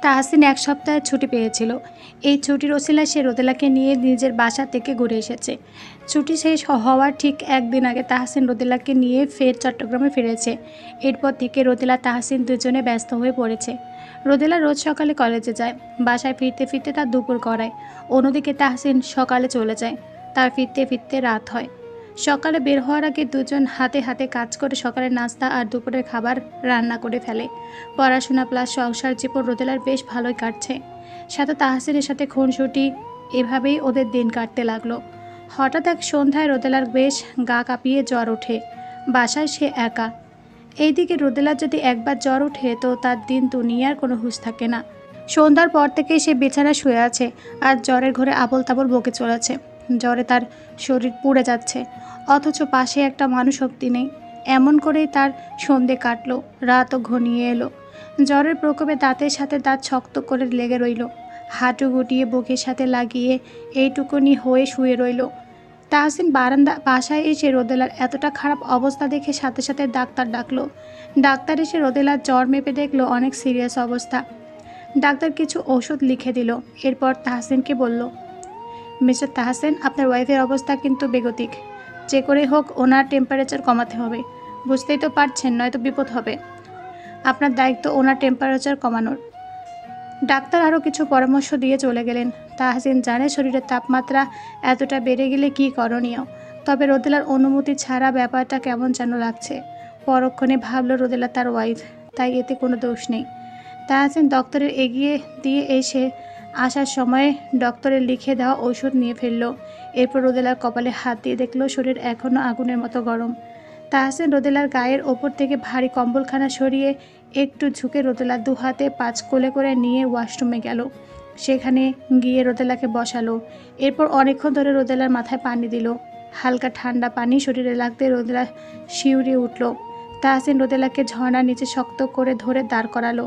তাহসিন এক সপ্তাহের ছুটি পেয়েছিল। এই ছুটির ওসিলায় সে রোদেলাকে নিয়ে নিজের বাসা থেকে ঘুরে এসেছে। ছুটি শেষ হওয়ার ঠিক একদিন আগে তাহসিন রোদেলাকে নিয়ে ফের চট্টগ্রামে ফিরেছে। এরপর থেকে রোদেলা তাহসিন দুজনে ব্যস্ত হয়ে পড়েছে। রোদেলা রোজ সকালে কলেজে যায়, বাসায় ফিরতে ফিরতে তার দুপুর গড়ায়। অন্যদিকে তাহসিন সকালে চলে যায়, তার ফিরতে ফিরতে রাত হয়। সকালে বের হওয়ার আগে দুজন হাতে হাতে কাজ করে সকালের নাস্তা আর দুপুরের খাবার রান্না করে ফেলে। পড়াশোনা প্লাস সংসার জীবন রোদেলার বেশ ভালোই কাটছে। সাথে তাহসিনের সাথে খুনসুটি, এভাবেই ওদের দিন কাটতে লাগলো। হঠাৎ এক সন্ধ্যায় রোদেলার বেশ গা কাঁপিয়ে জ্বর ওঠে। বাসায় সে একা। এইদিকে রোদেলার যদি একবার জ্বর ওঠে তো তার দিন দুনিয়ার কোনো হুঁশ থাকে না। সন্ধ্যার পর থেকেই সে বিছানায় শুয়ে আছে আর জ্বরের ঘরে আবোল তাবোল বকে চলেছে। জ্বরে তার শরীর পুড়ে যাচ্ছে, অথচ পাশে একটা মানুষ অব্দি নেই। এমন করেই তার সন্ধে কাটলো, রাতও ঘনিয়ে এলো। জ্বরের প্রকোপে দাঁতের সাথে দাঁত শক্ত করে লেগে রইল। হাঁটু গুটিয়ে বুকের সাথে লাগিয়ে এইটুকুনি হয়ে শুয়ে রইল। তাহসিন বাসায় এসে রোদেলার এতটা খারাপ অবস্থা দেখে সাথে সাথে ডাক্তার ডাকলো। ডাক্তার এসে রোদেলার জ্বর মেপে দেখলো অনেক সিরিয়াস অবস্থা। ডাক্তার কিছু ওষুধ লিখে দিল। এরপর তাহসিনকে বলল, মিস্টার তাহসিন, আপনার ওয়াইফের অবস্থা কিন্তু বেগতিক। যে করে হোক ওনার টেম্পারেচার কমাতে হবে। বুঝতেই তো পারছেন, নয়তো বিপদ হবে। আপনার দায়িত্ব ওনার টেম্পারেচার কমানোর। ডাক্তার আরও কিছু পরামর্শ দিয়ে চলে গেলেন। তাহসিন জানে শরীরের তাপমাত্রা এতটা বেড়ে গেলে কী করণীয়, তবে রোদেলার অনুমতি ছাড়া ব্যাপারটা কেমন যেন লাগছে। পরক্ষণে ভাবল রোদেলা তার ওয়াইফ, তাই এতে কোনো দোষ নেই। তাহসিন ডক্টরের এগিয়ে দিয়ে এসে আসার সময় ডক্টরের লিখে দেওয়া ঔষধ নিয়ে ফেলল। এরপর রোদেলার কপালে হাত দিয়ে দেখল শরীর এখনও আগুনের মতো গরম। তাহসিন রোদেলার গায়ের ওপর থেকে ভারী কম্বলখানা সরিয়ে একটু ঝুঁকে রোদেলার দু হাতে পাঁচ কোলে করে নিয়ে ওয়াশরুমে গেল। সেখানে গিয়ে রোদেলাকে বসালো। এরপর অনেকক্ষণ ধরে রোদেলার মাথায় পানি দিল। হালকা ঠান্ডা পানি শরীরে লাগতে রোদেলা শিউরে উঠল। তাহসিন রোদেলাকে ঝর্ণার নিচে শক্ত করে ধরে দাঁড় করালো।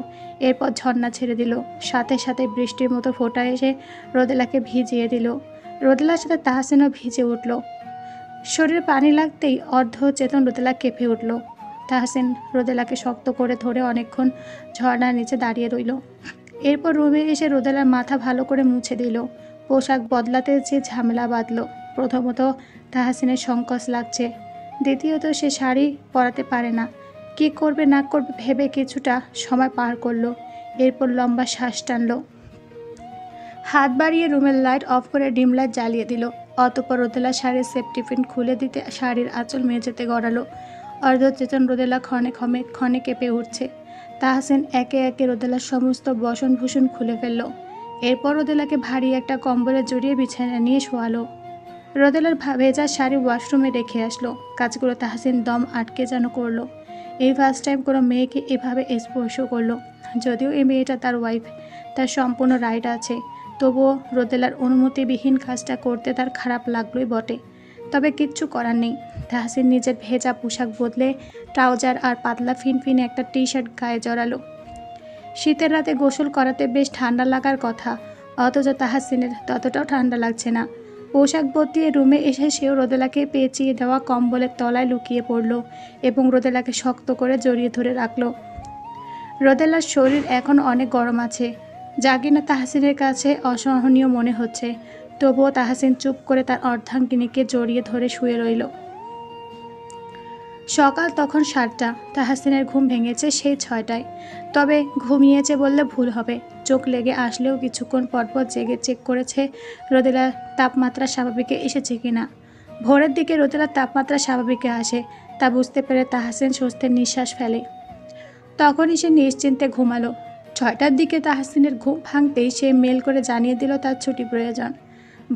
এরপর ঝর্ণা ছেড়ে দিল। সাথে সাথে বৃষ্টির মতো ফোঁটা এসে রোদেলাকে ভিজিয়ে দিল। রোদেলার সাথে তাহসিনও ভিজে উঠল। শরীরে পানি লাগতেই অর্ধ চেতন রোদেলা কেঁপে উঠল। তাহসিন রোদেলাকে শক্ত করে ধরে অনেকক্ষণ ঝর্ণার নিচে দাঁড়িয়ে রইল। এরপর রুমে এসে রোদেলার মাথা ভালো করে মুছে দিল। পোশাক বদলাতে যে ঝামেলা বাঁধল। প্রথমত তাহসিনের সংকোচ লাগছে, দ্বিতীয়ত সে শাড়ি পরাতে পারে না। কি করবে না করবে ভেবে কিছুটা সময় পার করলো। এরপর লম্বা শ্বাস টানল। হাত বাড়িয়ে রুমের লাইট অফ করে ডিম লাইট জ্বালিয়ে দিল। অতঃপর রোদেলা শাড়ির সেফটি পিন খুলে দিতে শাড়ির আঁচল মেঝেতে গড়ালো। অর্ধচেতন রোদেলা ক্ষণে কেঁপে উঠছে। তাহসিন একে একে রোদেলার সমস্ত বসনভূষণ খুলে ফেলল। এরপর রোদেলাকে ভারী একটা কম্বলে জড়িয়ে বিছানায় নিয়ে শোয়ালো। রোদেলার ভেজা শাড়ি ওয়াশরুমে রেখে আসলো। কাজগুলো তাহসিন দম আটকে যেন করলো। এই ফার্স্ট টাইম কোনো মেয়েকে এভাবে স্পর্শ করলো। যদিও এই মেয়েটা তার ওয়াইফ, তার সম্পূর্ণ রাইট আছে, তবুও রোদেলার অনুমতিবিহীন কাজটা করতে তার খারাপ লাগলোই বটে। তবে কিচ্ছু করার নেই। তাহসিন নিজের ভেজা পোশাক বদলে ট্রাউজার আর পাতলা ফিনফিনে একটা টি শার্ট গায়ে জড়ালো। শীতের রাতে গোসল করাতে বেশ ঠান্ডা লাগার কথা, অথচ তাহসিনের ততটাও ঠান্ডা লাগছে না। পোশাক বদলিয়ে রুমে এসে সেও রোদেলাকে পেঁচিয়ে দেওয়া কম্বলের তলায় লুকিয়ে পড়ল এবং রোদেলাকে শক্ত করে জড়িয়ে ধরে রাখল। রোদেলার শরীর এখন অনেক গরম আছে, যা কিনা তাহসিনের কাছে অসহনীয় মনে হচ্ছে। তবুও তাহসিন চুপ করে তার অর্ধাঙ্গিনীকে জড়িয়ে ধরে শুয়ে রইল। সকাল তখন 7টা। তাহসিনের ঘুম ভেঙেছে সেই 6টায়। তবে ঘুমিয়েছে বললে ভুল হবে। চোখ লেগে আসলেও কিছুক্ষণ পরপর জেগে চেক করেছে রোদেলার তাপমাত্রা স্বাভাবিকে এসেছে কিনা। ভোরের দিকে রোদেলার তাপমাত্রা স্বাভাবিকে আসে, তা বুঝতে পেরে তাহসিন স্বস্তির নিঃশ্বাস ফেলে। তখনই সে নিশ্চিন্তে ঘুমালো। 6টার দিকে তাহসিনের ঘুম ভাঙতেই সে মেল করে জানিয়ে দিল তার ছুটি প্রয়োজন।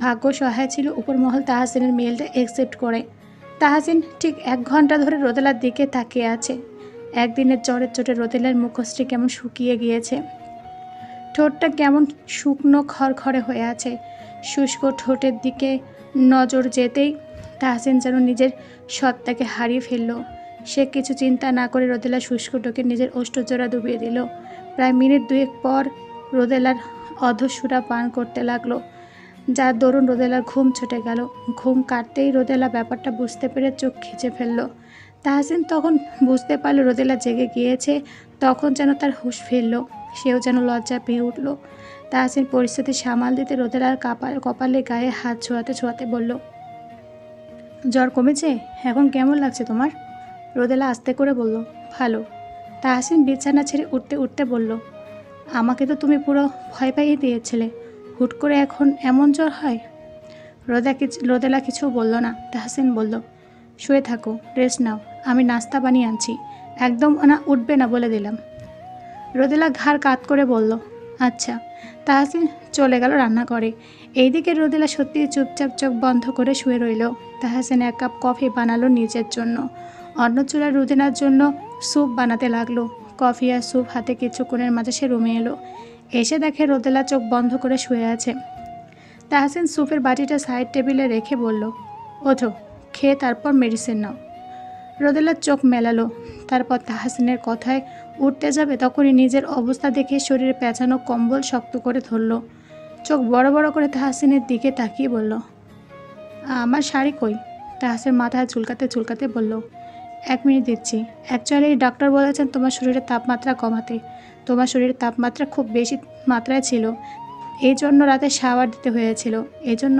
ভাগ্য সহায় ছিল, উপরমহল তাহসিনের মেলটা অ্যাকসেপ্ট করে। তাহসিন ঠিক 1 ঘন্টা ধরে রোদেলার দিকে তাকিয়ে আছে। একদিনের জ্বরের চোটে রোদেলার মুখশ্রী কেমন শুকিয়ে গিয়েছে। ঠোঁটটা কেমন শুকনো খড়খড়ে হয়ে আছে। শুষ্ক ঠোঁটের দিকে নজর যেতেই তাহসিন যেন নিজের সত্তাকে হারিয়ে ফেলল। সে কিছু চিন্তা না করে রোদেলার শুষ্ক ঠোঁটে নিজের ওষ্ঠজোড়া ডুবিয়ে দিল। প্রায় মিনিট 2 পর রোদেলার অধঃসুরা পান করতে লাগলো, যার দরুন রোদেলার ঘুম ছুটে গেল। ঘুম কাটতেই রোদেলা ব্যাপারটা বুঝতে পেরে চোখ খিচে ফেলল। তাহসিন তখন বুঝতে পারল রোদেলা জেগে গিয়েছে। তখন যেন তার হুঁশ ফিরল। সেও যেন লজ্জা পেয়ে উঠল। তাহসিন পরিস্থিতি সামাল দিতে রোদেলার কপালে গায়ে হাত ছোঁয়াতে ছোঁয়াতে বলল, জ্বর কমেছে? এখন কেমন লাগছে তোমার? রোদেলা আস্তে করে বলল, ভালো। তাহসিন বিছানা ছেড়ে উঠতে উঠতে বলল, আমাকে তো তুমি পুরো ভয় পাইয়ে দিয়েছিলে, হুট করে এখন এমন জ্বর হয়? রোদেলা কিছু বলল না। তাহসিন বলল, শুয়ে থাকো, রেস্ট নাও, আমি নাস্তা বানিয়ে আনছি, একদম না উঠবে না বলে দিলাম। রোদেলা ঘাড় কাত করে বলল, আচ্ছা। তাহসিন চলে গেল রান্নাঘরে। এইদিকে রোদেলা সত্যি চুপচাপ চোখ বন্ধ করে শুয়ে রইল। তাহসিন 1 কাপ কফি বানালো নিজের জন্য, অন্য চুলার রুদিনার জন্য স্যুপ বানাতে লাগলো। কফি আর স্যুপ হাতে কিছুক্ষণের মাঝে সে রুমে এলো। এসে দেখে রোদেলা চোখ বন্ধ করে শুয়ে আছে। তাহসিন স্যুপের বাটিটা সাইড টেবিলে রেখে বলল, ওঠো, খেয়ে তারপর মেডিসিন নাও। রোদেলা চোখ মেলালো। তারপর তাহসিনের কথায় উঠতে যাবে তখনই নিজের অবস্থা দেখে শরীরে পেঁচানো কম্বল শক্ত করে ধরল। চোখ বড় বড় করে তাহসিনের দিকে তাকিয়ে বলল, আমার শাড়ি কই? তাহসিন মাথা চুলকাতে চুলকাতে বলল, 1 মিনিট দিচ্ছি। অ্যাকচুয়ালি ডাক্তার বলেছেন তোমার শরীরের তাপমাত্রা কমাতে। তোমার শরীরের তাপমাত্রা খুব বেশি মাত্রায় ছিল, এই জন্য রাতে শাওয়ার দিতে হয়েছিল। এই জন্য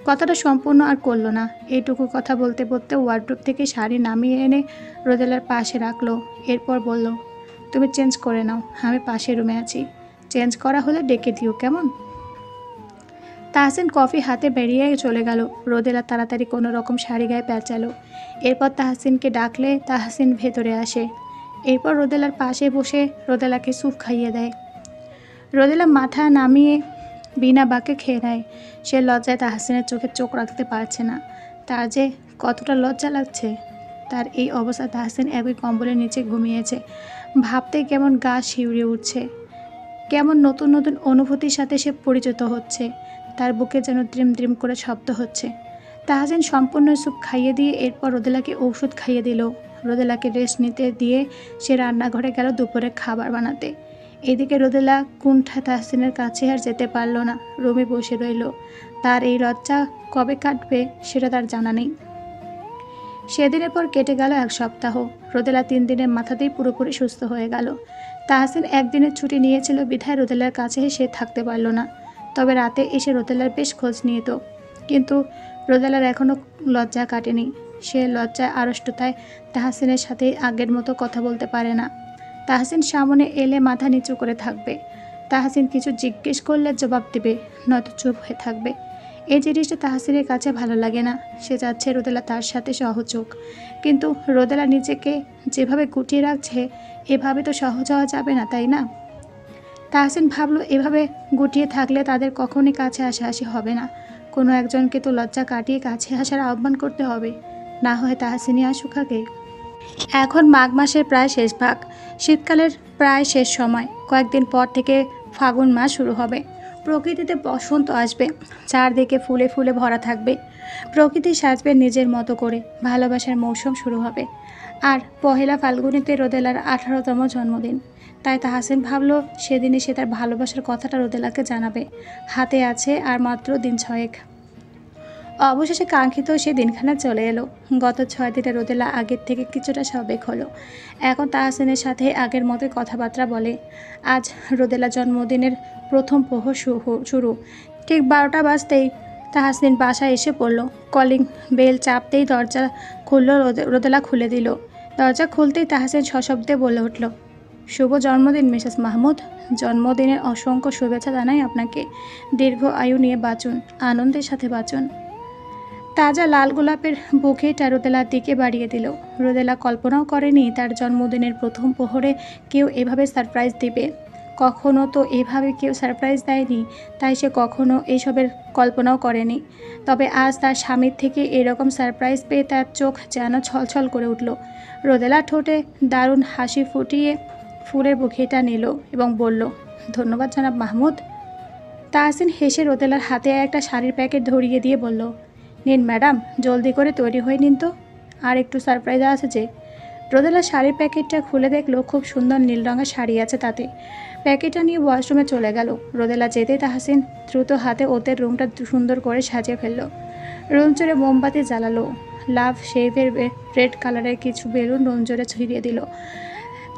কথাটা সম্পূর্ণ আর করলো না। এইটুকু কথা বলতে বলতে ওয়ার্ডরোব থেকে শাড়ি নামিয়ে এনে রোদেলার পাশে রাখলো। এরপর বলল, তুমি চেঞ্জ করে নাও, আমি পাশের রুমে আছি, চেঞ্জ করা হলে ডেকে দিও, কেমন? তাহসিন কফি হাতে বেরিয়ে চলে গেল। রোদেলা তাড়াতাড়ি কোনো রকম শাড়ি গায়ে পেঁচালো। এরপর তাহসিনকে ডাকলে তাহসিন ভেতরে আসে। এরপর রোদেলার পাশে বসে রোদেলাকে স্যুপ খাইয়ে দেয়। রোদেলা মাথা নামিয়ে বিনা বাক্যে খেয়ে নেয়। সে লজ্জায় তাহসিনের চোখে চোখ রাখতে পারছে না। তার যে কতটা লজ্জা লাগছে। তার এই অবস্থা তাহসিন একই কম্বলের নিচে ঘুমিয়েছে। ভাবতেই কেমন গা শিউরে উঠছে, কেমন নতুন নতুন অনুভূতির সাথে সে পরিচিত হচ্ছে। তার বুকে যেন দ্রিম দ্রিম করে শব্দ হচ্ছে। তাহসিন সম্পূর্ণ স্যুপ খাইয়ে দিয়ে এরপর রোদেলাকে ঔষধ খাইয়ে দিল। রোদেলাকে রেস্ট নিতে দিয়ে সে রান্নাঘরে গেল দুপুরে খাবার বানাতে। এদিকে রোদেলা কুণ্ঠা তাহসিনের কাছে আর যেতে পারল না, রুমে বসে রইল। তার এই লজ্জা কবে কাটবে সেটা তার জানা নেই। সেদিনের পর কেটে গেল 1 সপ্তাহ। রোদেলা 3 দিনের মাথাতেই পুরোপুরি সুস্থ হয়ে গেল। তাহসিন 1 দিনের ছুটি নিয়েছিল বিধায় রোদেলার কাছে সে থাকতে পারল না। তবে রাতে এসে রোদেলার বেশ খোঁজ নিত। কিন্তু রোদেলার এখনও লজ্জা কাটেনি। সে লজ্জায় আড়ষ্টতায় তাহসিনের সাথে আগের মতো কথা বলতে পারে না। তাহসিন সামনে এলে মাথা নিচু করে থাকবে। তাহসিন কিছু জিজ্ঞেস করলে জবাব দেবে, নয়তো চুপ হয়ে থাকবে। এই জিনিসটা তাহসিনের কাছে ভালো লাগে না। সে চাচ্ছে রোদেলা তার সাথে সহযোগ, কিন্তু রোদেলা নিজেকে যেভাবে গুটিয়ে রাখছে এভাবে তো সহজ হওয়া যাবে না, তাই না? তাহসিন ভাবলো, এভাবে গুটিয়ে থাকলে তাদের কখনই কাছে আসাআসি হবে না। কোনো একজনকে তো লজ্জা কাটিয়ে কাছে আসার আহ্বান করতে হবে, না হয় তাহসিনই আসুক আগে। এখন মাঘ মাসের প্রায় শেষ ভাগ, শীতকালের প্রায় শেষ সময়। কয়েকদিন পর থেকে ফাগুন মাস শুরু হবে। প্রকৃতিতে বসন্ত আসবে, চারদিকে ফুলে ফুলে ভরা থাকবে। প্রকৃতি সাজবে নিজের মতো করে, ভালোবাসার মৌসুম শুরু হবে। আর পহেলা ফাল্গুনিতে রোদেলার 18তম জন্মদিন। তাই তাহসিন ভাবলো সেদিনই সে তার ভালোবাসার কথাটা রোদেলাকে জানাবে। হাতে আছে আর মাত্র দিন 6। অবশেষে কাঙ্ক্ষিত সে দিনখানা চলে এলো। গত 6 দিনে রোদেলা আগের থেকে কিছুটা স্বাভাবিক হলো। এখন তাহসিনের সাথে আগের মতোই কথাবার্তা বলে। আজ রোদেলা জন্মদিনের প্রথম প্রহর শুরু। ঠিক 12টা বাজতেই তাহসিন বাসায় এসে পড়ল। কলিং বেল চাপতেই দরজা খুলল। রোদেলা খুলে দিল। দরজা খুলতেই তাহসিন সশব্দে বলে উঠল, শুভ জন্মদিন মিসেস মাহমুদ। জন্মদিনের অসংখ্য শুভেচ্ছা জানাই আপনাকে। দীর্ঘ আয়ু নিয়ে বাঁচুন, আনন্দের সাথে বাঁচুন। তাজা লাল গোলাপের বুকেটা রোদেলার দিকে বাড়িয়ে দিল। রোদেলা কল্পনাও করেনি তার জন্মদিনের প্রথম প্রহরে কেউ এভাবে সারপ্রাইজ দিবে। কখনো তো এভাবে কেউ সারপ্রাইজ দেয়নি, তাই সে কখনো এইসবের কল্পনাও করেনি। তবে আজ তার স্বামীর থেকে এরকম সারপ্রাইজ পেয়ে তার চোখ যেন ছলছল করে উঠল। রোদেলা ঠোঁটে দারুণ হাসি ফুটিয়ে ফুলের বুকেটা নিল এবং বলল, ধন্যবাদ জনাব মাহমুদ। তাহসিন হেসে রোদেলার হাতে একটা শাড়ির প্যাকেট ধরিয়ে দিয়ে বলল, নিন ম্যাডাম, জলদি করে তৈরি হয়ে নিন তো, আর একটু সারপ্রাইজ আছে যে। রোদেলা শাড়ির প্যাকেটটা খুলে দেখলো খুব সুন্দর নীল রঙের শাড়ি আছে তাতে। প্যাকেটটা নিয়ে ওয়াশরুমে চলে গেল। রোদেলা যেতে তাহসিন দ্রুত হাতে ওদের রুমটা সুন্দর করে সাজিয়ে ফেললো। রুম জুড়ে মোমবাতি জ্বালালো। লাভ শেভের রেড কালারের কিছু বেলুন রুম জুড়ে ছড়িয়ে দিল।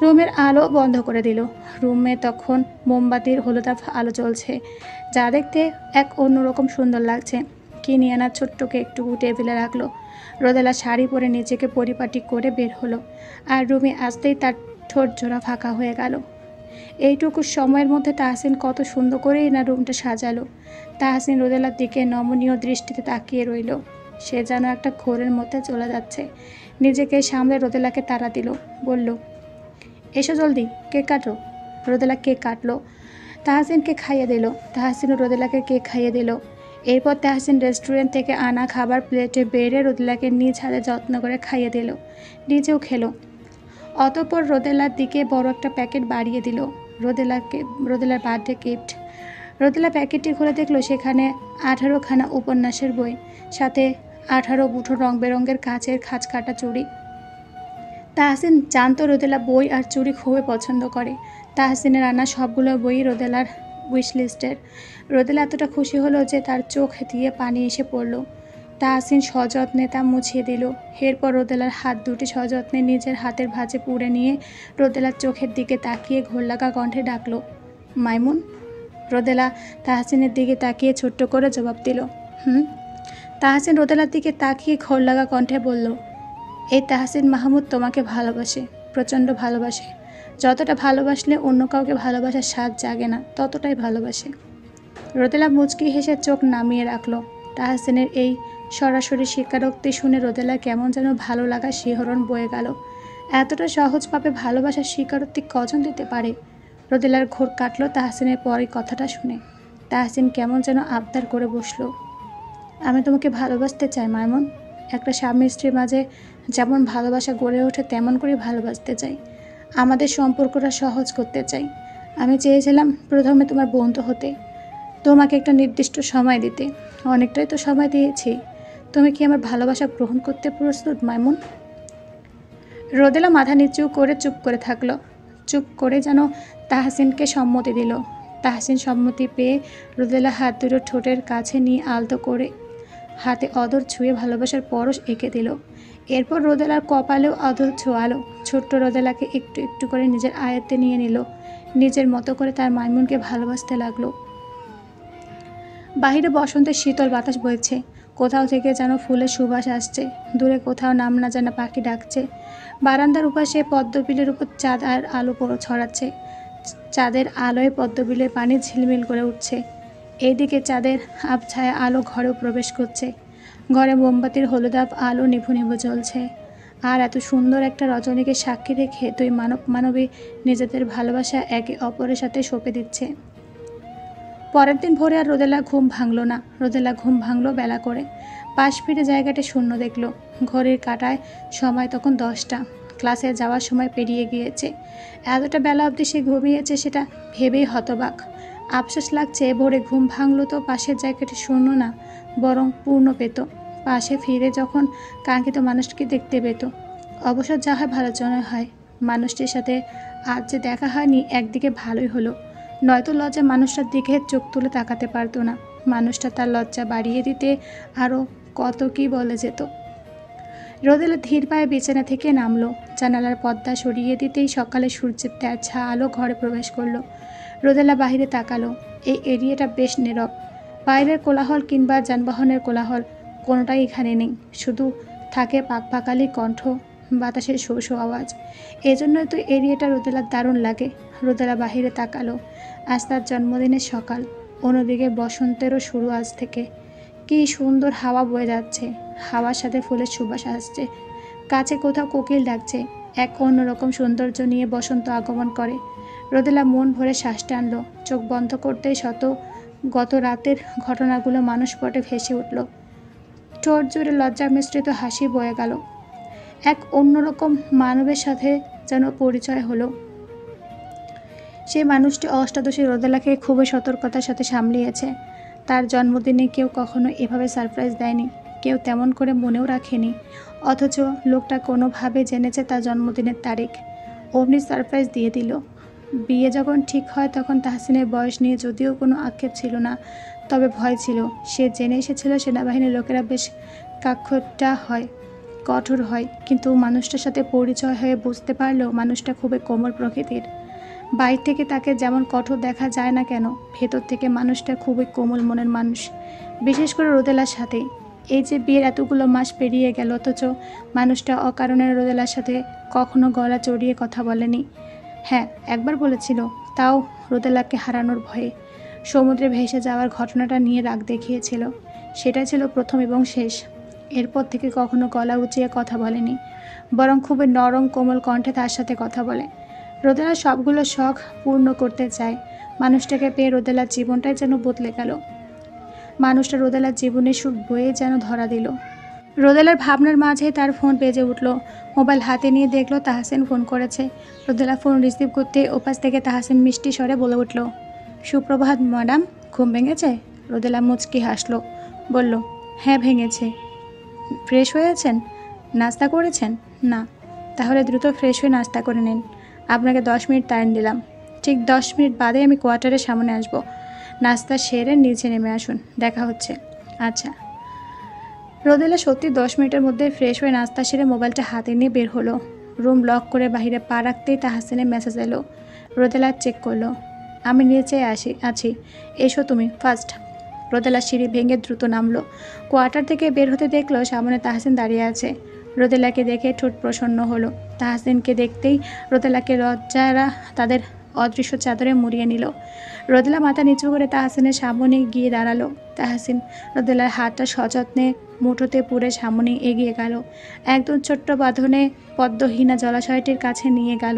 রুমের আলো বন্ধ করে দিল। রুমে তখন মোমবাতির হলুদাভ আলো জ্বলছে, যা দেখতে এক অন্যরকম সুন্দর লাগছে। কিনে আনা ছোট্ট কেকটুকু টেবিলে রাখলো। রোদেলা শাড়ি পরে নিজেকে পরিপাটি করে বের হলো, আর রুমে আসতেই তার ঠোঁট জোড়া ফাঁকা হয়ে গেল। এইটুকু সময়ের মধ্যে তাহসিন কত সুন্দর করেই না রুমটা সাজালো। তাহসিন রোদেলার দিকে নমনীয় দৃষ্টিতে তাকিয়ে রইল। সে যেন একটা ঘোরের মধ্যে চলে যাচ্ছে। নিজেকে সামলে রোদেলাকে তাড়া দিল, বলল, এসো জলদি, কেক কাটো। রোদেলা কেক কাটলো। তাহসিনকে খাইয়ে দিল। তাহসিনও রোদেলাকে কেক খাইয়ে দিল। এরপর তাহসিন রেস্টুরেন্ট থেকে আনা খাবার প্লেটে বেড়ে রোদেলাকে নিজ হাতে যত্ন করে খাইয়ে দিল। নিজেও খেলো। অতঃপর রোদেলার দিকে বড় একটা প্যাকেট বাড়িয়ে দিল। রোদেলার বার্থডে গিফট। রোদেলা প্যাকেটটি খুলে দেখলো সেখানে 18খানা উপন্যাসের বই, সাথে 18 মুঠো রং বেরঙের কাচের খাঁজ কাটা চুড়ি। তাহসিন জানতো রোদেলা বই আর চুড়ি খুবই পছন্দ করে। তাহসিনের আনা সবগুলো বই রোদেলার উইশ লিস্টের। রোদেলা এতটা খুশি হলো যে তার চোখ দিয়ে পানি এসে পড়ল। তাহসিন সযত্নে তা মুছিয়ে দিল। এরপর রোদেলার হাত দুটি সযত্নে নিজের হাতের ভাঁজে পুড়ে নিয়ে রোদেলার চোখের দিকে তাকিয়ে ঘোরলাগা কণ্ঠে ডাকলো, মাইমুন। রোদেলা তাহসিনের দিকে তাকিয়ে ছোট্ট করে জবাব দিল, হুম। তাহসিন রোদেলার দিকে তাকিয়ে ঘোরলাগা কণ্ঠে বলল, এই তাহসিন মাহমুদ তোমাকে ভালোবাসে, প্রচণ্ড ভালোবাসে। যতটা ভালোবাসলে অন্য কাউকে ভালোবাসার স্বাদ জাগে না, ততটাই ভালোবাসে। রোদেলা মুচকি হেসে চোখ নামিয়ে রাখল। তাহসিনের এই সরাসরি স্বীকারোক্তি শুনে রোদেলা কেমন যেন ভালো লাগা শিহরণ বয়ে গেল। এতটা সহজভাবে ভালোবাসার স্বীকারোক্তি কজন দিতে পারে? রোদেলার ঘোর কাটল তাহসিনের পরই কথাটা শুনে। তাহসিন কেমন যেন আবদার করে বসল, আমি তোমাকে ভালোবাসতে চাই মাইমুন। একটা স্বামী স্ত্রীর মাঝে যেমন ভালোবাসা গড়ে ওঠে তেমন করে ভালোবাসতে চাই। আমাদের সম্পর্কটা সহজ করতে চাই। আমি চেয়েছিলাম প্রথমে তোমার বন্ধু হতে, তোমাকে একটা নির্দিষ্ট সময় দিতে। অনেকটাই তো সময় দিয়েছি। তুমি কি আমার ভালোবাসা গ্রহণ করতে প্রস্তুত মাইমুন? রোদেলা মাথা নিচু করে চুপ করে থাকলো। চুপ করে যেন তাহসিনকে সম্মতি দিল। তাহসিন সম্মতি পেয়ে রোদেলা হাত দুটো ঠোঁটের কাছে নিয়ে আলতো করে হাতে অদর ছুঁয়ে ভালোবাসার পরশ এঁকে দিল। এরপর রোদেলার কপালেও অদর ছোঁয়ালো। ছোট্ট রোদেলাকে একটু একটু করে নিজের আয়ত্তে নিয়ে নিল। নিজের মতো করে তার মাইমুনকে ভালোবাসতে লাগলো। বাহিরে বসন্তের শীতল বাতাস বইছে। কোথাও থেকে যেন ফুলের সুবাস আসছে। দূরে কোথাও নাম না জানা পাখি ডাকছে। বারান্দার উপাশে পদ্মবিলের উপর চাঁদ আর আলো ছড়াচ্ছে। চাঁদের আলোয় পদ্মবিলের পানি ঝিলমিল করে উঠছে। এইদিকে চাঁদের আবছায়া আলো ঘরেও প্রবেশ করছে। ঘরে মোমবাতির হলুদাভ আলো নিভু নিভু জ্বলছে। আর এত সুন্দর একটা রজনীকে সাক্ষী রেখে দুই মানবী নিজেদের ভালোবাসা একে অপরের সাথে সঁপে দিচ্ছে। পরের দিন ভোরে আর রোদেলা ঘুম ভাঙল না। রোদেলা ঘুম ভাঙল বেলা করে। পাশ ফিরে জায়গাটা শূন্য দেখল। ঘড়ির কাঁটায় সময় তখন 10টা। ক্লাসে যাওয়ার সময় পেরিয়ে গিয়েছে। এতটা বেলা অবধি সে ঘুমিয়েছে সেটা ভেবেই হতবাক। আফসোস লাগছে ভোরে ঘুম ভাঙলো তো পাশের জায়গাটি শূন্য না, বরং পূর্ণ পেত। পাশে ফিরে যখন কাঙ্ক্ষিত মানুষটিকে দেখতে পেত। অবসর যা হয় ভালোর জন্য হয়। মানুষটির সাথে আজ যে দেখা হয়নি একদিকে ভালোই হলো, নয়তো লজ্জা মানুষটার দিকে চোখ তুলে তাকাতে পারতো না। মানুষটা তার লজ্জা বাড়িয়ে দিতে আরও কত কি বলে যেত। রোদেলা ধীর পায়ে বিছানা থেকে নামলো। জানালার পর্দা সরিয়ে দিতেই সকালে সূর্যের তেরছা আলো ঘরে প্রবেশ করলো। রোদেলা বাহিরে তাকালো। এই এরিয়াটা বেশ নীরব। বাইরের কোলাহল কিংবা যানবাহনের কোলাহল কোনোটাই এখানে নেই। শুধু থাকে পাকপাকালি কণ্ঠ, বাতাসের শো শো আওয়াজ। এজন্যই তো এরিয়াটা রোদেলার দারুণ লাগে। রোদেলা বাহিরে তাকালো। আজ তার জন্মদিনের সকাল। অন্যদিকে বসন্তেরও শুরু আজ থেকে। কি সুন্দর হাওয়া বয়ে যাচ্ছে। হাওয়ার সাথে ফুলের সুবাস আসছে। কাছে কোথাও কোকিল ডাকছে। এক অন্যরকম সৌন্দর্য নিয়ে বসন্ত আগমন করে। রোদেলা মন ভরে শ্বাস টানল। চোখ বন্ধ করতেই গত রাতের ঘটনাগুলো মানুষপটে ভেসে উঠল। ঠোঁট জুড়ে লজ্জা মিশ্রিত হাসি বয়ে গেল। এক অন্যরকম মানবের সাথে যেন পরিচয় হলো। সেই মানুষটি অষ্টাদশী রোদেলাকে খুবই সতর্কতার সাথে সামলিয়েছে। তার জন্মদিনে কেউ কখনো এভাবে সারপ্রাইজ দেয়নি, কেউ তেমন করে মনেও রাখেনি। অথচ লোকটা কোনোভাবে জেনেছে তার জন্মদিনের তারিখ, অমনি সারপ্রাইজ দিয়ে দিল। বিয়ে যখন ঠিক হয় তখন তাহসিনের বয়স নিয়ে যদিও কোনো আক্ষেপ ছিল না, তবে ভয় ছিল। সে জেনে এসেছিল সেনাবাহিনীর লোকেরা বেশ কাঠখোট্টা হয়। কঠোর হয়, কিন্তু মানুষটার সাথে পরিচয় হয়ে বুঝতে পারলেও মানুষটা খুবই কোমল প্রকৃতির। বাইরে থেকে তাকে যেমন কঠোর দেখা যায় না কেন, ভেতর থেকে মানুষটা খুবই কোমল মনের মানুষ। বিশেষ করে রোদেলার সাথে। এই যে বিয়ের এতগুলো মাস পেরিয়ে গেল, অথচ মানুষটা অকারণে রোদেলার সাথে কখনো গলা চড়িয়ে কথা বলেনি। হ্যাঁ, একবার বলেছিল, তাও রোদেলাকে হারানোর ভয়ে। সমুদ্রে ভেসে যাওয়ার ঘটনাটা নিয়ে রাগ দেখিয়েছিল। সেটাই ছিল প্রথম এবং শেষ। এরপর থেকে কখনো গলা উঁচিয়ে কথা বলেনি, বরং খুবই নরম কোমল কণ্ঠে তার সাথে কথা বলে। রোদেলা সবগুলো শখ পূর্ণ করতে চায়। মানুষটাকে পেয়ে রোদেলার জীবনটাই যেন বদলে গেল। মানুষটা রোদেলার জীবনে সুখ বয়ে যেন ধরা দিল। রোদেলার ভাবনার মাঝে তার ফোন বেজে উঠল। মোবাইল হাতে নিয়ে দেখলো তাহসিন ফোন করেছে। রোদেলা ফোন রিসিভ করতে ওপাশ থেকে তাহসিন মিষ্টি স্বরে বলে উঠল, সুপ্রভাত ম্যাডাম, ঘুম ভেঙেছে? রোদেলা মুচকি হাসলো, বলল, হ্যাঁ ভেঙেছে। ফ্রেশ হয়েছেন? নাস্তা করেছেন? না। তাহলে দ্রুত ফ্রেশ হয়ে নাস্তা করে নিন। আপনাকে 10 মিনিট টাইম দিলাম। ঠিক 10 মিনিট বাদে আমি কোয়ার্টারের সামনে আসব। নাস্তা সেরে নিচে নেমে আসুন, দেখা হচ্ছে। আচ্ছা। রোদেলা সত্যি 10 মিনিটের মধ্যে ফ্রেশ হয়ে নাস্তা সেরে মোবাইলটা হাতে নিয়ে বের হলো। রুম লক করে বাইরে পা রাখতেই তাহসিনের মেসেজ এলো। রোদেলা চেক করলো। আমি নিচে আছি, এসো তুমি ফার্স্ট। রোদেলা সিঁড়ি ভেঙে দ্রুত নামলো। কোয়ার্টার থেকে বের হতে দেখলো সামনে তাহসিন দাঁড়িয়ে আছে। রোদেলাকে দেখে ঠোঁট প্রসন্ন হলো। তাহসিনকে দেখতেই রোদেলাকে লজ্জারা তাদের অদৃশ্য চাদরে মুড়িয়ে নিল। রোদেলা মাথা নিচু করে তাহসিনের সামনে গিয়ে দাঁড়ালো। তাহসিন রোদেলার হাতটা সযত্নে মুঠোতে পুরে সামনে এগিয়ে গেল। একদম ছোট্ট বাঁধনে পদ্মহীনা জলাশয়টির কাছে নিয়ে গেল।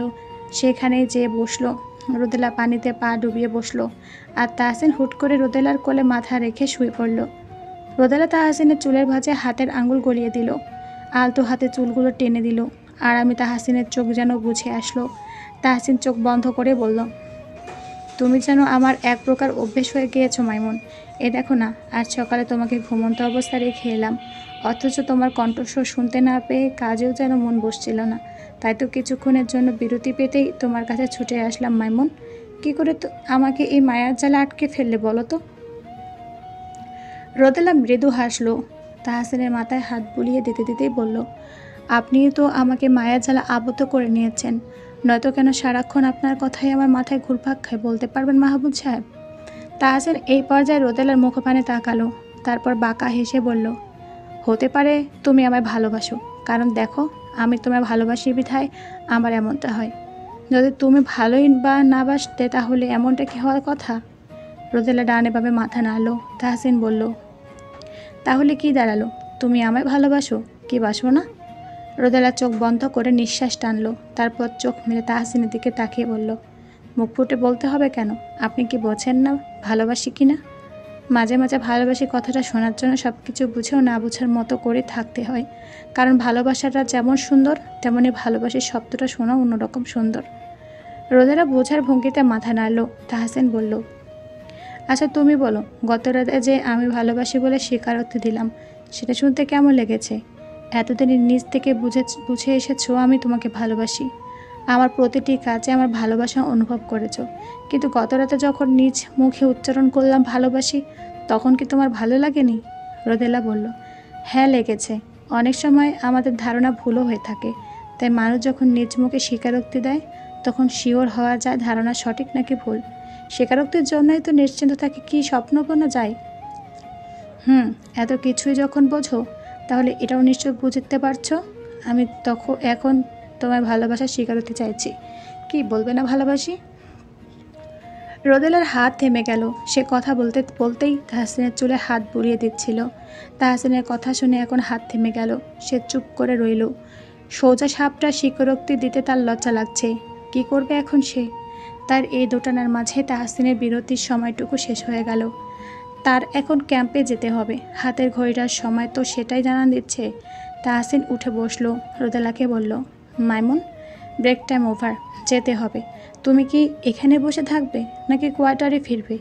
সেখানে যেয়ে বসলো। রোদেলা পানিতে পা ডুবিয়ে বসলো, আর তাহসিন হুট করে রোদেলার কোলে মাথা রেখে শুয়ে পড়ল। রোদেলা তাহসিনের চুলের ভাঁজে হাতের আঙুল গলিয়ে দিল, আলতো হাতে চুলগুলো টেনে দিল। আর আমি তাহসিনের চোখ যেন বুঝে আসলো। তাহসিন চোখ বন্ধ করে বলল, তুমি যেন আমার এক প্রকার অভ্যেস হয়ে গিয়েছো মাইমুন। এ দেখো না, আজ সকালে তোমাকে ঘুমন্ত অবস্থায় রেখে এলাম, অথচ তোমার কণ্ঠস্বর শুনতে না পেয়ে কাজেও যেন মন বসছিল না। তাই তো কিছুক্ষণের জন্য বিরতি পেতেই তোমার কাছে ছুটে আসলাম মাইমুন। কি করে তো আমাকে এই মায়ার জালে আটকে ফেললে বলো তো? রোদেলা মৃদু হাসলো। তাহসিনের মাথায় হাত বুলিয়ে দিতে দিতেই বলল, আপনিই তো আমাকে মায়ার জালে আবদ্ধ করে নিয়েছেন, নয়তো কেন সারাক্ষণ আপনার কথাই আমার মাথায় ঘুরপাক খায়, বলতে পারবেন মাহবুব সাহেব? তাহসিন এই পর্যায়ে রোদেলার মুখপানে তাকালো, তারপর বাঁকা হেসে বলল, হতে পারে তুমি আমায় ভালোবাসো, কারণ দেখো আমি তোমায় ভালোবাসি বিধায় আমার এমনটা হয়। যদি তুমি ভালোই বা না বাসতে তাহলে এমনটা কি হওয়ার কথা? রোদেলা ডানে বামে মাথা নাড়ল। তাহসিন বলল, তাহলে কি দাঁড়ালো? তুমি আমায় ভালোবাসো কি বাসো না? রোদেলা চোখ বন্ধ করে নিঃশ্বাস টানলো, তারপর চোখ মেলে তাহসিনের দিকে তাকিয়ে বলল, মুখ ফুটে বলতে হবে কেন? আপনি কি বোঝেন না ভালোবাসি কি না? মাঝে মাঝে ভালোবাসি কথাটা শোনার জন্য সব কিছু বুঝেও না বোঝার মতো করে থাকতে হয়, কারণ ভালোবাসাটা যেমন সুন্দর তেমনি ভালোবাসি শব্দটা শোনা অন্যরকম সুন্দর। রোদেলা বোঝার ভঙ্গিতে মাথা নাড়ল। তাহসিন বলল, আচ্ছা তুমি বলো, গত রাতে যে আমি ভালোবাসি বলে স্বীকারোক্তি দিলাম, সেটা শুনতে কেমন লেগেছে? এতদিন নিজ থেকে বুঝে এসেছো আমি তোমাকে ভালোবাসি, আমার প্রতিটি কাজে আমার ভালোবাসা অনুভব করেছো, কিন্তু গত রাতে যখন নিজ মুখে উচ্চারণ করলাম ভালোবাসি, তখন কি তোমার ভালো লাগেনি? রোদেলা বলল, হ্যাঁ লেগেছে। অনেক সময় আমাদের ধারণা ভুলও হয়ে থাকে, তাই মানুষ যখন নিজ মুখে স্বীকারোক্তি দেয় তখন শিওর হওয়া যায় ধারণা সঠিক নাকি ভুল। স্বীকারোক্তির জন্যই তো নিশ্চিন্ত থাকে কি স্বপ্ন বোনা যায়। এত কিছুই যখন বোঝো, তাহলে এটাও নিশ্চয় বুঝতে পারছো আমি এখন তোমার ভালোবাসার স্বীকারোক্তি চাইছি। কি বলবে না ভালোবাসি? রোদেলার হাত থেমে গেল। সে কথা বলতে বলতেই তাহসিনের চুলে হাত বুলিয়ে দিচ্ছিল। তাহসিনের কথা শুনে এখন হাত থেমে গেল। সে চুপ করে রইল। সোজা সাপটা স্বীকারোক্তি দিতে তার লজ্জা লাগছে। কি করবে এখন সে? তার এই দোটানার মাঝে তাহসিনের বিরতির সময়টুকু শেষ হয়ে গেল। তার এখন ক্যাম্পে যেতে হবে। হাতের ঘড়িটার সময় তো সেটাই জানান দিচ্ছে। তাহসিন উঠে বসলো। রোদেলাকে বলল, মাইমুন, ব্রেক টাইম ওভার, যেতে হবে। তুমি কি এখানে বসে থাকবে নাকি কোয়ার্টারে ফিরবে?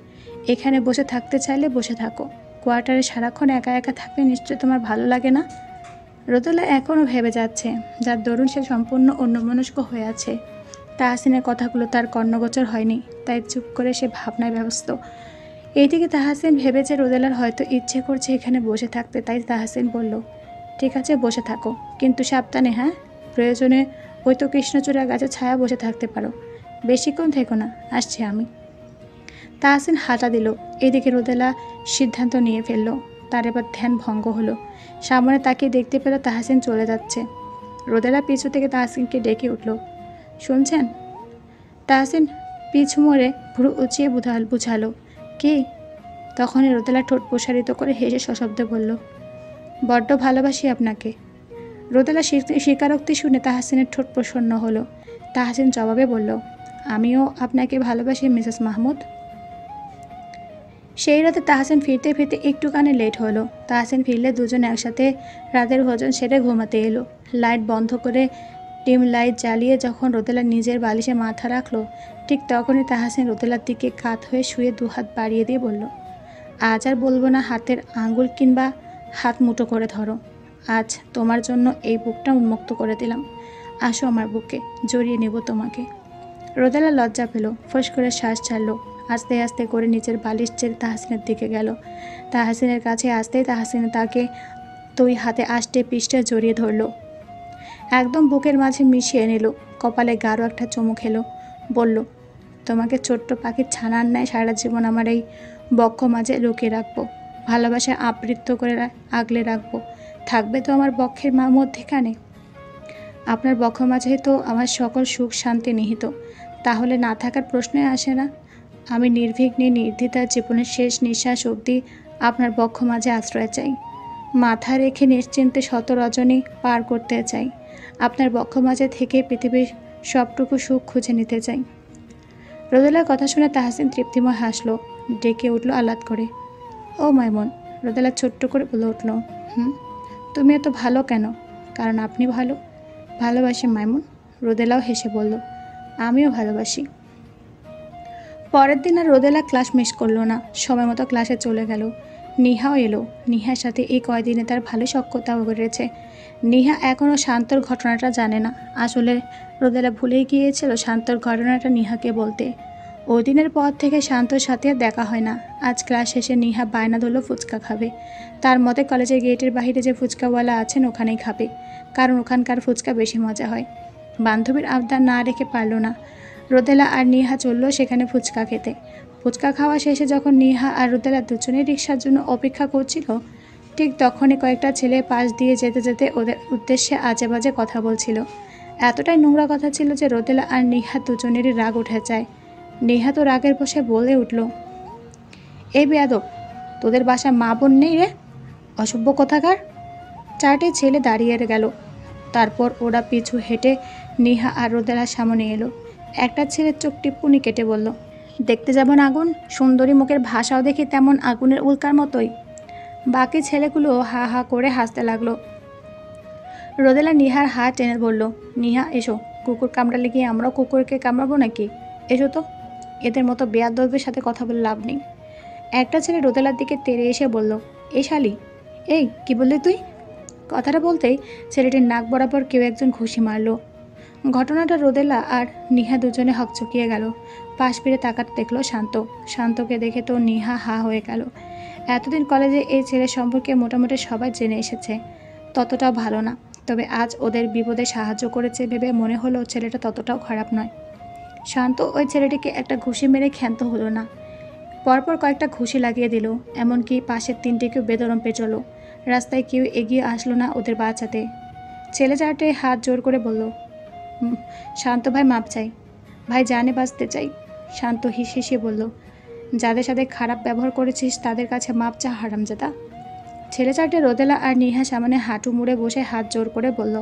এখানে বসে থাকতে চাইলে বসে থাকো, কোয়ার্টারে সারাক্ষণ একা একা থাকলে নিশ্চয় তোমার ভালো লাগে না? রোদেলা এখনও ভেবে যাচ্ছে, যার দরুন সে সম্পূর্ণ অন্যমনস্ক হয়ে আছে। তাহসিনের কথাগুলো তার কর্ণগোচর হয়নি, তাই চুপ করে সে ভাবনায় ব্যস্ত। এইদিকে তাহসিন ভেবেছে রোদেলার হয়তো ইচ্ছে করছে এখানে বসে থাকতে, তাই তাহসিন বলল, ঠিক আছে, বসে থাকো, কিন্তু সাবধানে, হ্যাঁ? প্রয়োজনে ওই তো কৃষ্ণচূড়া গাছের ছায়া বসে থাকতে পারো, বেশিক্ষণ থেকো না, আসছি আমি। তাহসিন হাঁটা দিল। এদিকে রোদেলা সিদ্ধান্ত নিয়ে ফেলল। তার এবার ধ্যান ভঙ্গ হলো। সামনে তাকিয়ে দেখতে পেল তাহসিন চলে যাচ্ছে। রোদেলা পিছু থেকে তাহসিনকে ডেকে উঠল, শুনছেন? তাহসিন পিছু মরে ভুরু উঁচিয়ে বুঝালো, কি? তখনই রোদেলা ঠোঁট প্রসারিত করে হেসে সশব্দে বলল, বড্ড ভালোবাসি আপনাকে। রোদেলা স্বীকারোক্তি শুনে তাহসিনের ঠোঁট প্রসন্ন হলো। তাহসিন জবাবে বলল, আমিও আপনাকে ভালোবাসি মিসেস মাহমুদ। সেই রাতে তাহসিন ফিরতে ফিরতে একটুখানি লেট হলো। তাহসিন ফিরলে দুজন একসাথে রাতের ভোজন সেরে ঘুমাতে এলো। লাইট বন্ধ করে ডিম লাইট জ্বালিয়ে যখন রোদেলা নিজের বালিশে মাথা রাখলো, ঠিক তখনই তাহসিন রোদেলার দিকে কাত হয়ে শুয়ে দুহাত বাড়িয়ে দিয়ে বলল, আজ আর বলবো না হাতের আঙ্গুল কিংবা হাত মুঠো করে ধরো। আজ তোমার জন্য এই বুকটা উন্মুক্ত করে দিলাম। আসো আমার বুকে, জড়িয়ে নেব তোমাকে। রোদেলা লজ্জা পেল, ফস করে শ্বাস ছাড়লো। আস্তে আস্তে করে নিচের বালিশ ছেড়ে তাহসিনের দিকে গেল। তাহসিনের কাছে আসতেই তাহসিন তাকে দুই হাতে আষ্টে পিষ্টে জড়িয়ে ধরল, একদম বুকের মাঝে মিশিয়ে নিল। কপালে গাঢ় একটা চুমু খেলো। বলল, তোমাকে ছোট্ট পাখির ছানার ন্যায় সারা জীবন আমার এই বক্ষ মাঝে লুকিয়ে রাখবো, ভালোবাসা আবৃত্ত করে আগলে রাখবো। থাকবে তো আমার বক্ষের মধ্যেখানে? আপনার বক্ষ মাঝে তো আমার সকল সুখ শান্তি নিহিত। তাহলে না থাকার প্রশ্নই আসে না। আমি নির্বিঘ্নে নির্দ্বিধার জীবনের শেষ নিঃশ্বাস অবধি আপনার বক্ষ মাঝে আশ্রয় চাই। মাথা রেখে নিশ্চিন্তে শত রজনী পার করতে চাই। আপনার বক্ষ মাঝে থেকে পৃথিবীর সবটুকু সুখ খুঁজে নিতে চাই। রোদেলার কথা শুনে তাহসিন তৃপ্তিময় হাসলো, ডেকে উঠল আহ্লাদ করে, ও মাইমন। রোদেলা ছোট্ট করে বলে উঠল, তুমি এত ভালো কেন? কারণ আপনি ভালো। ভালোবাসি মাইমুন। রোদেলাও হেসে বলল, আমিও ভালোবাসি। পরের দিন আর রোদেলা ক্লাস মিস করলো না, সময় মতো ক্লাসে চলে গেল। নিহাও এলো। নিহার সাথে এই কয়দিনে তার ভালো সখ্যতাও বেড়েছে। নিহা এখনও শান্তর ঘটনাটা জানে না। আসলে রোদেলা ভুলেই গিয়েছিল শান্তর ঘটনাটা নিহাকে বলতে। ওই দিনের পর থেকে শান্তর সাথে আর দেখা হয় না। আজ ক্লাস শেষে নিহা বায়না ধরল ফুচকা খাবে। তার মতে কলেজের গেটের বাইরে যে ফুচকাওয়ালা আছেন ওখানেই খাবে, কারণ ওখানকার ফুচকা বেশি মজা হয়। বান্ধবীর আবদার না রেখে পারল না। রোদেলা আর নিহা চলল সেখানে ফুচকা খেতে। ফুচকা খাওয়া শেষে যখন নিহা আর রোদেলা দুজনেই রিকশার জন্য অপেক্ষা করছিল, ঠিক তখনই কয়েকটা ছেলে পাশ দিয়ে যেতে যেতে ওদের উদ্দেশ্যে আজে বাজে কথা বলছিল। এতটাই নোংরা কথা ছিল যে রোদেলা আর নিহা দুজনেরই রাগ উঠে যায়। নিহা তো রাগের বসে বলে উঠল, এই বেয়াদব, তোদের বাসায় মা বোন নেই রে, অসভ্য কোথাকার। চারটে ছেলে দাঁড়িয়ে গেল। তারপর ওরা পিছু হেঁটে নিহা আর রোদেলার সামনে এলো। একটা ছেলের চোখ টিপ্পুনি কেটে বলল, দেখতে যেমন আগুন, সুন্দরী মুখের ভাষাও দেখি তেমন আগুনের উল্কার মতোই। বাকি ছেলেগুলো হা হা করে হাসতে লাগলো। রোদেলা নিহার হাত টেনে বলল, নিহা এসো, কুকুর কামড়ালে গিয়ে আমরাও কুকুরকে কামড়াবো নাকি? এসো তো, এদের মতো বেয়াদবের সাথে কথা বলে লাভ নেই। একটা ছেলে রোদেলার দিকে তেড়ে এসে বলল, এই শালি, এই কি বললি তুই? কথাটা বলতেই ছেলেটির নাক বরাবর কেউ একজন ঘুষি মারল। ঘটনাটা রোদেলা আর নিহা দুজনে হকচকিয়ে গেল। পাশ ফিরে তাকাতে দেখলো শান্ত। শান্তকে দেখে তো নিহা হা হয়ে গেল। এতদিন কলেজে এই ছেলের সম্পর্কে মোটামুটি সবাই জেনে এসেছে, ততটাও ভালো না। তবে আজ ওদের বিপদে সাহায্য করেছে ভেবে মনে হলো ছেলেটা ততটাও খারাপ নয়। শান্ত ওই ছেলেটিকে একটা ঘুষি মেরে ক্ষান্ত হলো না, পরপর কয়েকটা ঘুষি লাগিয়ে দিল। এমনকি পাশের তিনটিকেও বেদরম পেঁচলো। রাস্তায় কেউ এগিয়ে আসলো না ওদের বাঁচাতে। ছেলে চারটে হাত জোর করে বলল, শান্ত ভাই মাপ চাই, ভাই জানে বাঁচতে চাই। শান্ত হিসিয়ে বলল, যাদের সাথে খারাপ ব্যবহার করেছিস তাদের কাছে মাপ চা হারামজাদা। ছেলে চারটে রোদেলা আর নিহা সামনে হাঁটু মুড়ে বসে হাত জোর করে বলল,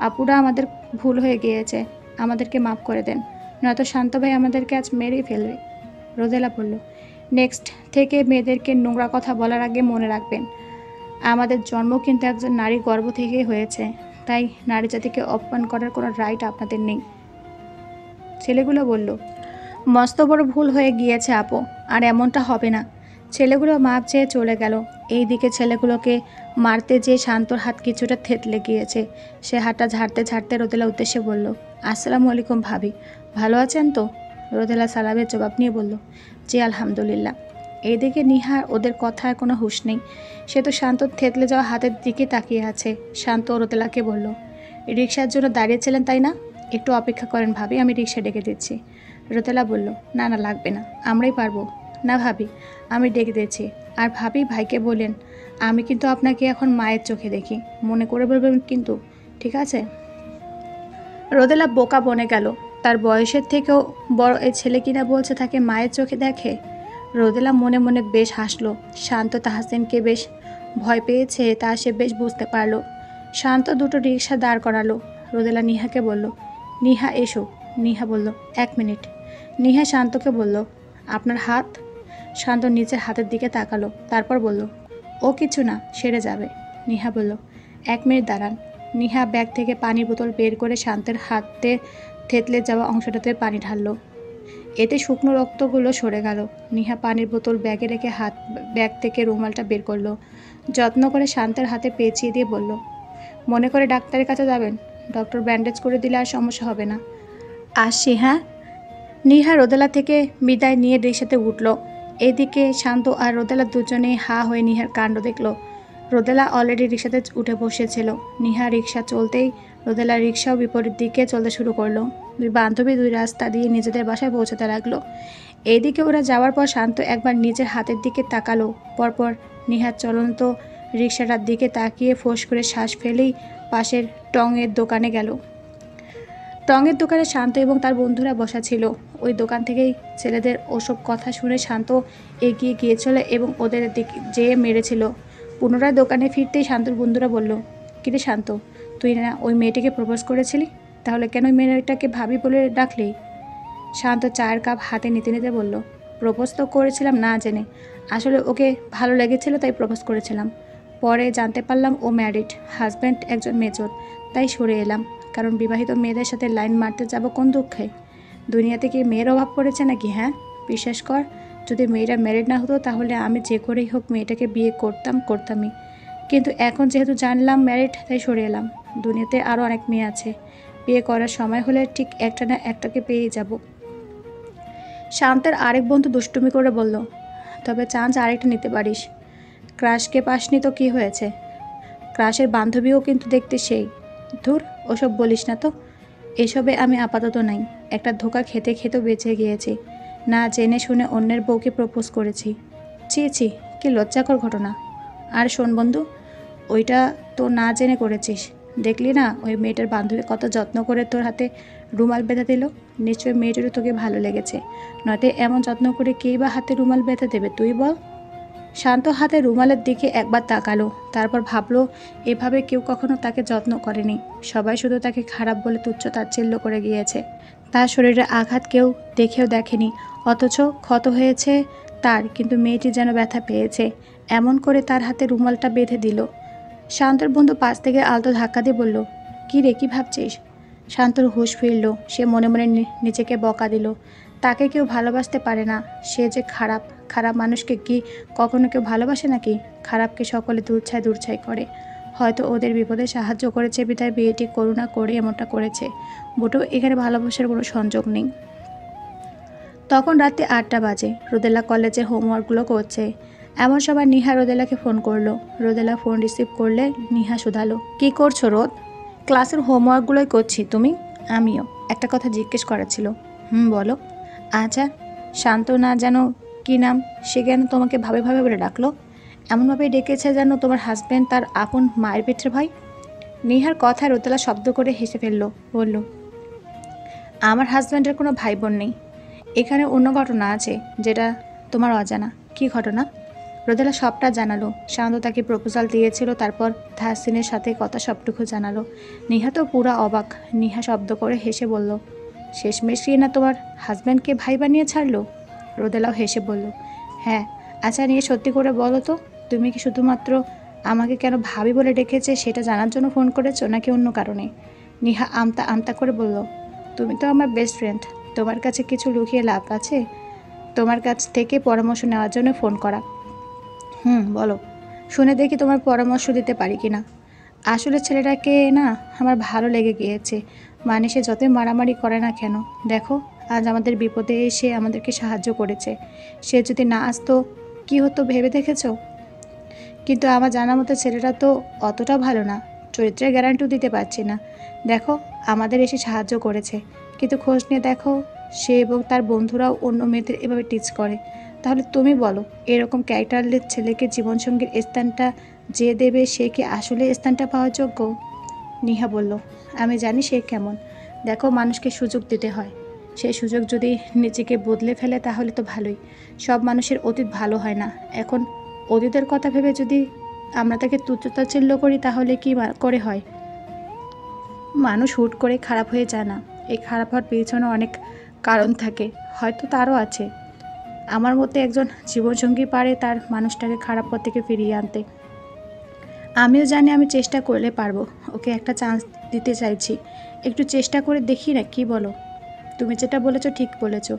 আপুরা আমাদের ভুল হয়ে গিয়েছে, আমাদেরকে মাপ করে দেন, নয়তো শান্ত ভাই আমাদেরকে আজ মেরেই ফেলবে। রোদেলা বলল, নেক্সট থেকে মেয়েদেরকে নোংরা কথা বলার আগে মনে রাখবেন, আমাদের জন্ম কিন্তু একজন নারী গর্ভ থেকেই হয়েছে, তাই নারী জাতিকে অপমান করার কোনো রাইট আপনাদের নেই। ছেলেগুলো বলল, মস্ত বড় ভুল হয়ে গিয়েছে আপু, আর এমনটা হবে না। ছেলেগুলো মাপ চেয়ে চলে গেল। এইদিকে ছেলেগুলোকে মারতে যেয়ে শান্তর হাত কিছুটা থেতলে গিয়েছে। সে হাতটা ঝাড়তে ঝাড়তে রোদেলা উদ্দেশ্যে বলল, আসসালামু আলাইকুম ভাবি, ভালো আছেন তো? রোদেলা সালামের জবাব নিয়ে বলল, জি আলহামদুলিল্লাহ। এইদিকে নিহার ওদের কথার কোনো হুঁশ নেই। সে তো শান্ত থেতলে যাওয়া হাতের দিকে তাকিয়ে আছে। শান্ত রোদেলাকে বলল, রিক্সার জন্য দাঁড়িয়েছিলেন তাই না? একটু অপেক্ষা করেন ভাবি, আমি রিক্সা ডেকে দিচ্ছি। রোদেলা বলল, না না লাগবে না, আমরাই পারবো। না ভাবি, আমি ডেকে দিচ্ছি। আর ভাবি ভাইকে বলেন আমি কিন্তু আপনাকে এখন মায়ের চোখে দেখি, মনে করে বলবেন কিন্তু, ঠিক আছে? রোদেলা বোকা বনে গেল। তার বয়সের থেকেও বড় এই ছেলে কিনা বলছে তাকে মায়ের চোখে দেখে। রোদেলা মনে মনে বেশ হাসলো। শান্ত তাহসিনকে বেশ ভয় পেয়েছে তা সে বেশ বুঝতে পারল। শান্ত দুটো রিক্সা দাঁড় করালো। রোদেলা নিহাকে বলল, নিহা এসো। নিহা বলল, 1 মিনিট। নিহা শান্তকে বলল, আপনার হাত? শান্ত নিচের হাতের দিকে তাকালো, তারপর বলল, ও কিছু না, সেরে যাবে। নিহা বলল, 1 মিনিট দাঁড়ান। নিহা ব্যাগ থেকে পানির বোতল বের করে শান্তের হাতে থেতলে যাওয়া অংশটাতে পানি ঢাললো। এতে শুকনো রক্তগুলো সরে গেল। নিহা পানির বোতল ব্যাগে রেখে ব্যাগ থেকে রুমালটা বের করলো। যত্ন করে শান্তের হাতে পেঁচিয়ে দিয়ে বলল, মনে করে ডাক্তারের কাছে যাবেন, ডক্টর ব্যান্ডেজ করে দিলে আর সমস্যা হবে না। আসছি, হ্যাঁ। নিহা রোদেলা থেকে বিদায় নিয়ে রিকশাতে উঠল। এদিকে শান্ত আর রোদেলা দুজনেই হা হয়ে নিহার কাণ্ড দেখল। রোদেলা অলরেডি রিকশাতে উঠে বসেছিল। নিহা রিকশা চলতেই রোদেলা রিকশাও বিপরীত দিকে চলতে শুরু করলো। দুই বান্ধবী দুই রাস্তা দিয়ে নিজেদের বাসায় পৌঁছাতে লাগলো। এইদিকে ওরা যাওয়ার পর শান্ত একবার নিজের হাতের দিকে তাকালো। পরপর নিহার চলন্ত রিকশাটার দিকে তাকিয়ে ফোঁস করে শ্বাস ফেলেই পাশের টঙের দোকানে গেল। টঙের দোকানে শান্ত এবং তার বন্ধুরা বসা ছিল। ওই দোকান থেকেই ছেলেদের ওসব কথা শুনে শান্ত এগিয়ে গিয়েছিল এবং ওদের দিকে যেয়ে মেরেছিল। পুনরায় দোকানে ফিরতেই শান্তর বন্ধুরা বলল, কিরে শান্ত, তুই না ওই মেয়েটাকে প্রপোজ করেছিলি? তাহলে কেন ওই মেয়েটাকে ভাবি বলে ডাকলি? শান্ত চায়ের কাপ হাতে নিতে নিতে বলল, প্রপোজ তো করেছিলাম না জেনে। আসলে ওকে ভালো লেগেছিল তাই প্রপোজ করেছিলাম। পরে জানতে পারলাম ও ম্যারিড, হাজব্যান্ড একজন মেজর, তাই সরে এলাম। কারণ বিবাহিত মেয়েদের সাথে লাইন মারতে যাব কোন দুঃখে? দুনিয়াতে কি মেয়ের অভাব পড়েছে নাকি? হ্যাঁ, বিশ্বাস কর, যদি মেয়েটা ম্যারিড না হতো তাহলে আমি যে করেই হোক মেয়েটাকে বিয়ে করতামই। কিন্তু এখন যেহেতু জানলাম ম্যারিড, তাই সরে এলাম। দুনিয়াতে আরও অনেক মেয়ে আছে, বিয়ে করার সময় হলে ঠিক একটা না একটাকে পেয়ে যাব। শান্তের আরেক বন্ধু দুষ্টুমি করে বলল, তবে চান্স আরেকটা নিতে পারিস। ক্রাশকে পাসনি তো কী হয়েছে? ক্রাশের বান্ধবীও কিন্তু দেখতে সেই। ধুর, ওসব বলিস না তো। এসবে আমি আপাতত নাই। একটা ধোঁকা খেতে খেতেও বেঁচে গিয়েছি। না জেনে শুনে অন্যের বউকে প্রপোজ করেছি। ছি ছি, কি লজ্জাকর ঘটনা। আর শোন বন্ধু, ওইটা তো না জেনে করেছিস। দেখলি না ওই মেয়েটার বান্ধবী কত যত্ন করে তোর হাতে রুমাল বেঁধে দিল? নিশ্চয়ই মেয়েটারও তোকে ভালো লেগেছে, নয়তো এমন যত্ন করে কেই বা হাতে রুমাল বেঁধে দেবে তুই বল? শান্ত হাতে রুমালের দিকে একবার তাকালো, তারপর ভাবলো এভাবে কেউ কখনো তাকে যত্ন করেনি। সবাই শুধু তাকে খারাপ বলে তুচ্ছ তাচ্ছিল্য করে গিয়েছে। তার শরীরে আঘাত কেউ দেখেও দেখেনি, অথচ ক্ষত হয়েছে তার, কিন্তু মেয়েটি যেন ব্যথা পেয়েছে, এমন করে তার হাতে রুমালটা বেঁধে দিল। শান্তর বন্ধু পাশ থেকে আলতো ধাক্কা দিয়ে বলল, কী রে, কী ভাবছিস? শান্তর হুঁশ ফিরল। সে মনে মনে নিজেকে বকা দিল। তাকে কেউ ভালোবাসতে পারে না, সে যে খারাপ। খারাপ মানুষকে কি কখনো কেউ ভালোবাসে নাকি? খারাপকে সকলে দূরছাই করে। হয়তো ওদের বিপদে সাহায্য করেছে বিধায় বিয়েটি করুণা করে এমনটা করেছে। মোটেও এখানে ভালোবাসার কোনো সংযোগ নেই। তখন রাতে 8টা বাজে। রোদেলা কলেজে হোমওয়ার্কগুলো করছে। এমন সময় নিহা রোদেলাকে ফোন করলো। রোদেলা ফোন রিসিভ করলে নিহা শুধালো, কী করছো রোদ? ক্লাসের হোমওয়ার্কগুলোই করছি। তুমি? আমিও। একটা কথা জিজ্ঞেস করার ছিল। বলো। আচ্ছা, শান্ত না যেন কি নাম, সে কেন তোমাকে ভাবে ভাবে বলে ডাকলো? এমনভাবে ডেকেছে যেন তোমার হাজব্যান্ড তার আপন মায়ের পেটের ভাই। নিহার কথায় রোদেলা শব্দ করে হেসে ফেললো, বলল, আমার হাজব্যান্ডের কোনো ভাই বোন নেই। এখানে অন্য ঘটনা আছে যেটা তোমার অজানা। কি ঘটনা? রোদেলা সবটা জানালো। শান্ত তাকে প্রপোজাল দিয়েছিল, তারপর তাহসিনের সাথে কথা সবটুকু জানালো। নিহা তো পুরা অবাক। নিহা শব্দ করে হেসে বলল, শেষমেশ কি না তোমার হাজব্যান্ডকে ভাই বানিয়ে ছাড়লো? রোদেলাও হেসে বলল, হ্যাঁ। আচ্ছা নিয়ে সত্যি করে বলো তো, তুমি কি শুধুমাত্র আমাকে কেন ভাবি বলে ডেকেছে সেটা জানার জন্য ফোন করেছো নাকি অন্য কারণে? নিহা আমতা আমতা করে বলল, তুমি তো আমার বেস্ট ফ্রেন্ড, তোমার কাছে কিছু লুকিয়ে লাভ আছে? তোমার কাছ থেকে পরামর্শ নেওয়ার জন্য ফোন করা। বলো, শুনে দেখি তোমার পরামর্শ দিতে পারি কি না। আসলে ছেলেটাকে না আমার ভালো লেগে গিয়েছে। মানে সে যতই মারামারি করে না কেন, দেখো আজ আমাদের বিপদে এসে আমাদেরকে সাহায্য করেছে। সে যদি না আসতো কি হতো ভেবে দেখেছো? কিন্তু আমার জানা মতো ছেলেটা তো অতটা ভালো না, চরিত্রের গ্যারান্টিও দিতে পারছি না। দেখো, আমাদের এসে সাহায্য করেছে, কিন্তু খোঁজ নিয়ে দেখো সে এবং তার বন্ধুরাও অন্য মেয়েদের এভাবে টিচ করে। তাহলে তুমি বলো, এরকম ক্যারেক্টারলেস ছেলেকে জীবনসঙ্গীর স্থানটা যে দেবে, সে কি আসলে স্থানটা পাওয়ার যোগ্য? নিহা বলল, আমি জানি সে কেমন। দেখো, মানুষকে সুযোগ দিতে হয়। সেই সুযোগ যদি নিজেকে বদলে ফেলে তাহলে তো ভালোই। সব মানুষের অতীত ভালো হয় না। এখন অতীতের কথা ভেবে যদি আমরা তাকে তুচ্ছতাচ্ছিল্য করি তাহলে কি করে হয়? মানুষ হুট করে খারাপ হয়ে যায় না। এই খারাপ হওয়ার পেছনে অনেক কারণ থাকে, হয়তো তারও আছে। আমার মতে একজন জীবনসঙ্গী পারে তার মানুষটাকে খারাপ পথ থেকে ফিরিয়ে আনতে। আমিও জানি আমি চেষ্টা করলে পারবো। ওকে একটা চান্স দিতে চাইছি। একটু চেষ্টা করে দেখি না, কি বলো? তুমি যেটা বলেছো ঠিক বলেছো,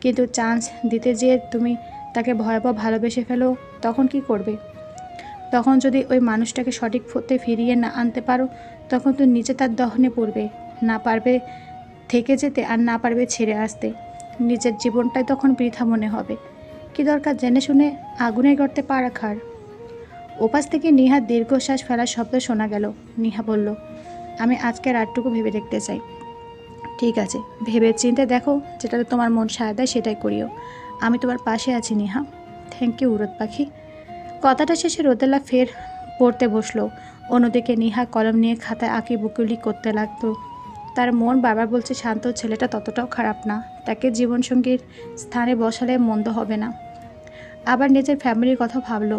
কিন্তু চান্স দিতে যেয়ে তুমি তাকে ভয়াবহ ভালোবেসে ফেলো, তখন কি করবে? তখন যদি ওই মানুষটাকে সঠিক পথে ফিরিয়ে না আনতে পারো, তখন তো নিজে তার দহনে পড়বে। না পারবে থেকে যেতে, আর না পারবে ছেড়ে আসতে। নিজের জীবনটাই তখন বৃথা মনে হবে। কি দরকার জেনে শুনে আগুনের গর্তে পা রাখার? ওপাশ থেকে নিহার দীর্ঘশ্বাস ফেলার শব্দ শোনা গেল। নিহা বলল, আমি আজকে রাতটুকু ভেবে দেখতে চাই। ঠিক আছে, ভেবে চিন্তে দেখো, যেটাতে তোমার মন সায় দেয় সেটাই করিও। আমি তোমার পাশে আছি নিহা। থ্যাংক ইউ উড়দ পাখি। কথাটা শেষে রোদেলা ফের পড়তে বসলো। অন্যদিকে নিহা কলম নিয়ে খাতায় আঁকি বুকুলি করতে লাগতো। তার মন বারবার বলছে শান্ত ছেলেটা ততটাও খারাপ না, তাকে জীবনসঙ্গীর স্থানে বসালে মন্দ হবে না। আবার নিজের ফ্যামিলির কথা ভাবলো।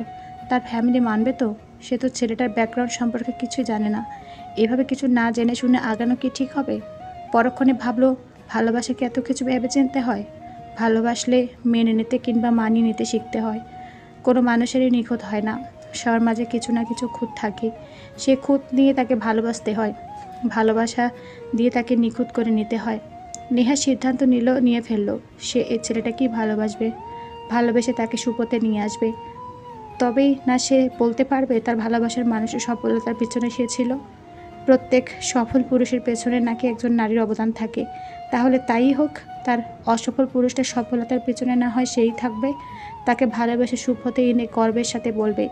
তার ফ্যামিলি মানবে তো? সে তো ছেলেটার ব্যাকগ্রাউন্ড সম্পর্কে কিছুই জানে না। এভাবে কিছু না জেনে শুনে আগানো কি ঠিক হবে? পরক্ষণে ভাবলো, ভালোবাসা কি এত কিছু ভেবে চিনতে হয়? ভালোবাসলে মেনে নিতে কিংবা মানিয়ে নিতে শিখতে হয়। কোনো মানুষেরই নিখুঁত হয় না। সবার মাঝে কিছু না কিছু খুঁত থাকে। সে খুঁত নিয়ে তাকে ভালোবাসতে হয়, ভালোবাসা দিয়ে তাকে নিখুঁত করে নিতে হয়। নেহা সিদ্ধান্ত নিয়ে ফেললো, সে এই ছেলেটাকেই ভালোবাসবে, ভালোবেসে তাকে সুপথে নিয়ে আসবে। তবেই না সে বলতে পারবে তার ভালোবাসার মানুষের সফলতার পিছনে সে ছিল। প্রত্যেক সফল পুরুষের পেছনে নাকি একজন নারীর অবদান থাকে। তাহলে তাই হোক, তার অসফল পুরুষটার সফলতার পেছনে না হয় সেই থাকবে, তাকে ভালোবেসে সুপথে এনে গর্বের সাথে বলবে,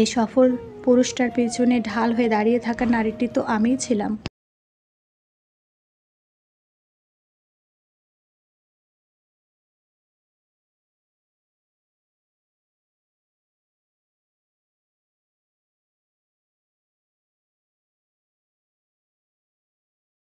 এই সফল পুরুষটার পেছনে ঢাল হয়ে দাঁড়িয়ে থাকা নারীটি তো আমিই ছিলাম।